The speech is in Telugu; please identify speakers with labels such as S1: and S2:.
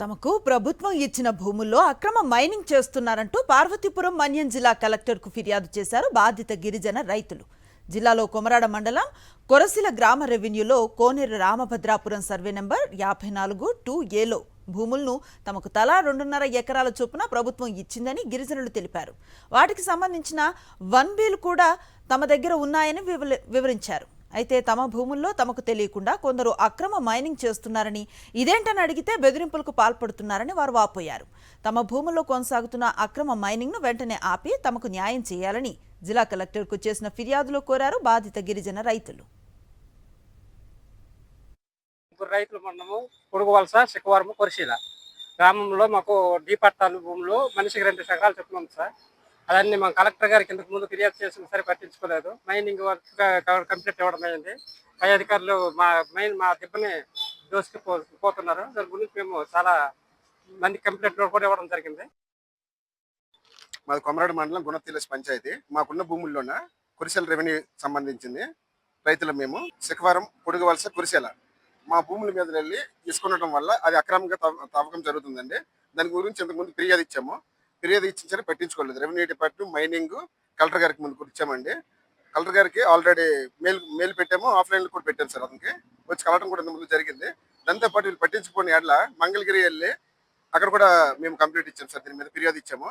S1: తమకు ప్రభుత్వం ఇచ్చిన భూముల్లో అక్రమ మైనింగ్ చేస్తున్నారంటూ పార్వతీపురం మన్యం జిల్లా కలెక్టర్కు ఫిర్యాదు చేశారు బాధిత గిరిజన రైతులు. జిల్లాలో కొమరాడ మండలం కొరసిల గ్రామ రెవెన్యూలో కోనేరు రామభద్రాపురం సర్వే నంబర్ 54-2Aలో భూములను తమకు తలా 2.5 ఎకరాల చొప్పున ప్రభుత్వం ఇచ్చిందని గిరిజనులు తెలిపారు. వాటికి సంబంధించిన 1Bలు కూడా తమ దగ్గర ఉన్నాయని వివరించారు. అయితే తమ భూముల్లో తమకు తెలియకుండా కొందరు అక్రమ మైనింగ్ చేస్తున్నారని, ఇదేంటని అడిగితే బెదిరింపులకు పాల్పడుతున్నారని వారు వాపోయారు. తమ భూముల్లో కొనసాగుతున్న అక్రమ మైనింగ్ను వెంటనే ఆపి తమకు న్యాయం చేయాలని జిల్లా కలెక్టర్కు చేసిన ఫిర్యాదులో కోరారు బాధిత గిరిజన రైతులు.
S2: రైతులు మనము పొడుగువలస శిఖవరము కొరిశీల గ్రామంలో మాకు డీపట్టాలు భూములు మనిషికి 2 ఎకరాలు చెప్తున్నాం సార్. అదన్నీ మా కలెక్టర్ గారికి ఇంతకు ముందు ఫిర్యాదు చేసిన సరే పట్టించుకోలేదు. మైనింగ్ వర్క్ కంప్లీట్ ఇవ్వడం అయింది. పై అధికారులు మా దిబ్బని పోతున్నారు. దాని గురించి మేము చాలా మంది కంప్లీట్ కూడా ఇవ్వడం జరిగింది.
S3: మాది కొమరాడ మండలం గుణతిలస్ పంచాయతీ. మాకున్న భూముల్లోన కురిసెల రెవెన్యూ సంబంధించింది. రైతులు మేము శిఖవరం పొడుగువలస కురిసెల మా భూముల మీద వెళ్ళి తీసుకునడం వల్ల అది అక్రమంగా తవ్వకం జరుగుతుందండి. దాని గురించి ఇంతకుముందు ఫిర్యాదు ఇచ్చాము. ఫిర్యాదు ఇచ్చిన సరే పట్టించుకోలేదు. రెవెన్యూ డిపార్ట్మెంట్ మైనింగ్ కలెక్టర్ గారికి ముందు ఇచ్చామండి. కలెక్టర్ గారికి ఆల్రెడీ మెయిల్ పెట్టాము, ఆఫ్లైన్లో కూడా పెట్టాము సార్. అతనికి వచ్చి కలవడం కూడా ముందు జరిగింది. దాంతోపాటు వీళ్ళు పట్టించుకోని ఏళ్ళ మంగళగిరి వెళ్ళి అక్కడ కూడా మేము కంప్లీట్ ఇచ్చాము సార్. దీని మీద ఫిర్యాదు ఇచ్చాము.